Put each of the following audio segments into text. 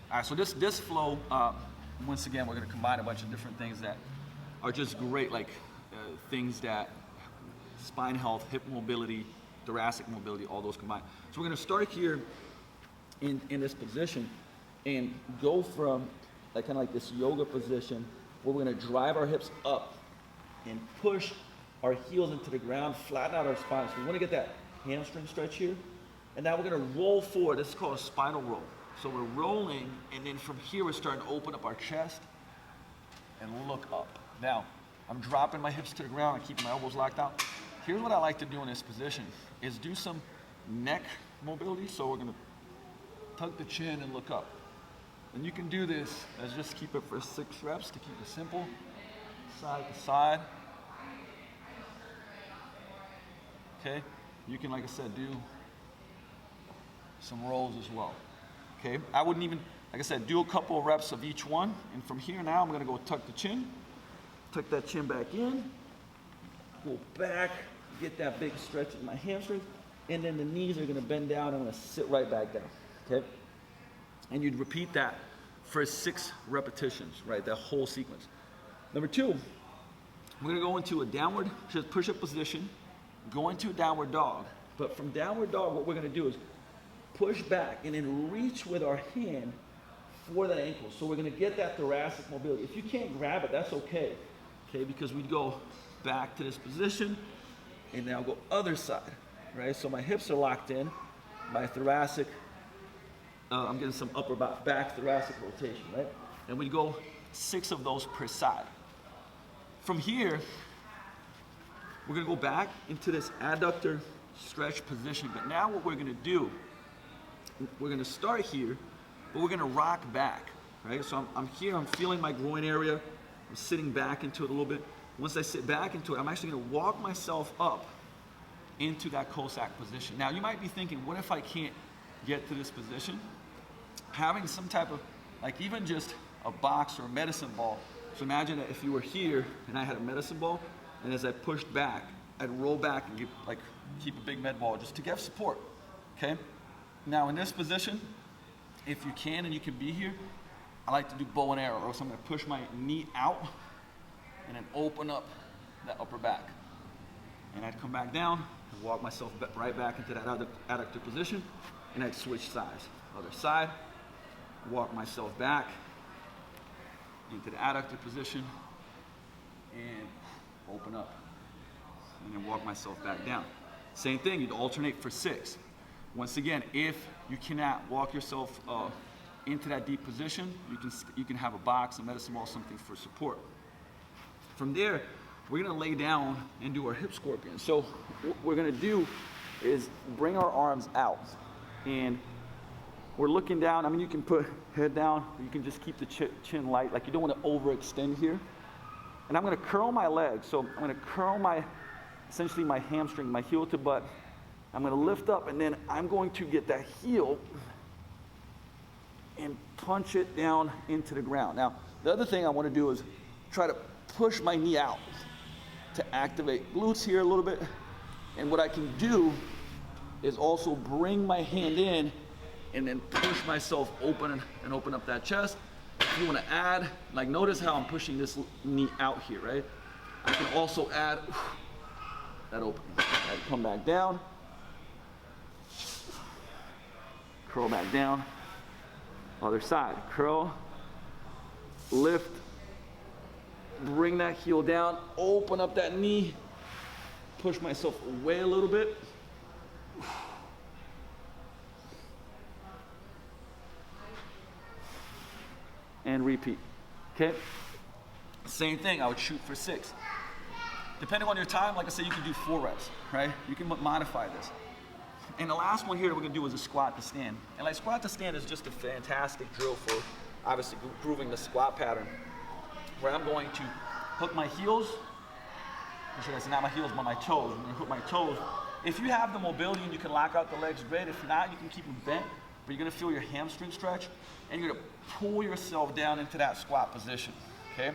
All right, so this flow, once again, we're gonna combine a bunch of different things that are just great, like things that spine health, hip mobility, thoracic mobility, all those combined. So we're gonna start here in this position and go from like kind of like this yoga position where we're gonna drive our hips up and push our heels into the ground, flatten out our spine. So we wanna get that hamstring stretch here. And now we're gonna roll forward. This is called a spinal roll. So we're rolling, and then from here we're starting to open up our chest and look up. Now, I'm dropping my hips to the ground and keeping my elbows locked out. Here's what I like to do in this position, is do some neck mobility. So we're gonna tuck the chin and look up. And you can do this as just keep it for 6 reps to keep it simple, side to side. Okay, you can, like I said, do some rolls as well. Okay, I wouldn't even, like I said, do a couple of reps of each one. And from here now, I'm gonna go tuck the chin, tuck that chin back in, go back, get that big stretch in my hamstrings, and then the knees are gonna bend down. I'm gonna sit right back down, okay? And you'd repeat that for 6 repetitions, right? That whole sequence. Number 2, we're gonna go into a downward push-up position, go into a downward dog. But from downward dog, what we're gonna do is push back and then reach with our hand for that ankle. So we're gonna get that thoracic mobility. If you can't grab it, that's okay, because we go back to this position and now go other side, right? So my hips are locked in, my thoracic, I'm getting some upper back thoracic rotation, right? And we go 6 of those per side. From here, we're gonna go back into this adductor stretch position. But now what we're gonna do, we're gonna start here, but we're gonna rock back, right? So I'm here, I'm feeling my groin area. I'm sitting back into it a little bit. Once I sit back into it, I'm actually gonna walk myself up into that Cossack position. Now you might be thinking, what if I can't get to this position? Having some type of, like even just a box or a medicine ball. So imagine that if you were here and I had a medicine ball, and as I pushed back, I'd roll back and keep a big med ball just to give support, okay? Now in this position, if you can and you can be here, I like to do bow and arrow. So I'm gonna push my knee out and then open up that upper back. And I'd come back down and walk myself right back into that adductor position, and I'd switch sides. Other side, walk myself back into the adductor position and open up. And then walk myself back down. Same thing, you'd alternate for 6. Once again, if you cannot walk yourself into that deep position, you can have a box, a medicine ball, something for support. From there, we're gonna lay down and do our hip scorpion. So what we're gonna do is bring our arms out, and we're looking down. I mean, you can put head down, or you can just keep the chin light, like you don't wanna overextend here. And I'm gonna curl my legs. So I'm gonna curl essentially my hamstring, my heel to butt. I'm gonna lift up, and then I'm going to get that heel and punch it down into the ground. Now, the other thing I wanna do is try to push my knee out to activate glutes here a little bit. And what I can do is also bring my hand in and then push myself open and open up that chest. If you wanna add, like notice how I'm pushing this knee out here, right? I can also add that opening. I'd come back down, curl back down, other side, curl, lift, bring that heel down, open up that knee, push myself away a little bit. And repeat, okay? Same thing, I would shoot for 6. Depending on your time, like I said, you can do 4 reps, right? You can modify this. And the last one here that we're gonna do is a squat to stand. And like squat to stand is just a fantastic drill for obviously improving the squat pattern, where I'm going to hook my heels, or should I say not my heels, but my toes. I'm gonna hook my toes. If you have the mobility and you can lock out the legs, great. If not, you can keep them bent, but you're gonna feel your hamstring stretch, and you're gonna pull yourself down into that squat position, okay?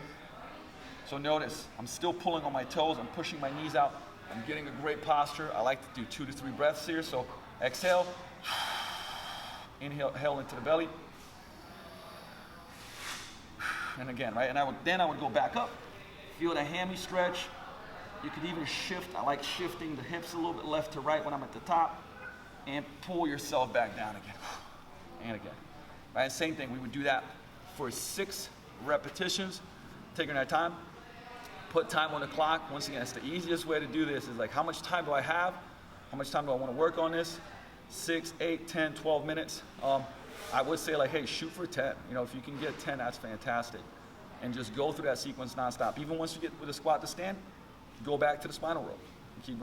So notice, I'm still pulling on my toes, I'm pushing my knees out, I'm getting a great posture. I like to do 2 to 3 breaths here. So exhale, inhale into the belly, and again, right? And then I would go back up, feel the hammy stretch. You could even shift. I like shifting the hips a little bit left to right when I'm at the top, and pull yourself back down again, and again. Right, same thing. We would do that for 6 repetitions, taking our time. Put time on the clock. Once again, it's the easiest way to do this is like, how much time do I have? How much time do I want to work on this? 6, 8, 10, 12 minutes. I would say like, hey, shoot for 10. You know, if you can get 10, that's fantastic. And just go through that sequence nonstop. Even once you get with the squat to stand, go back to the spinal row and keep going.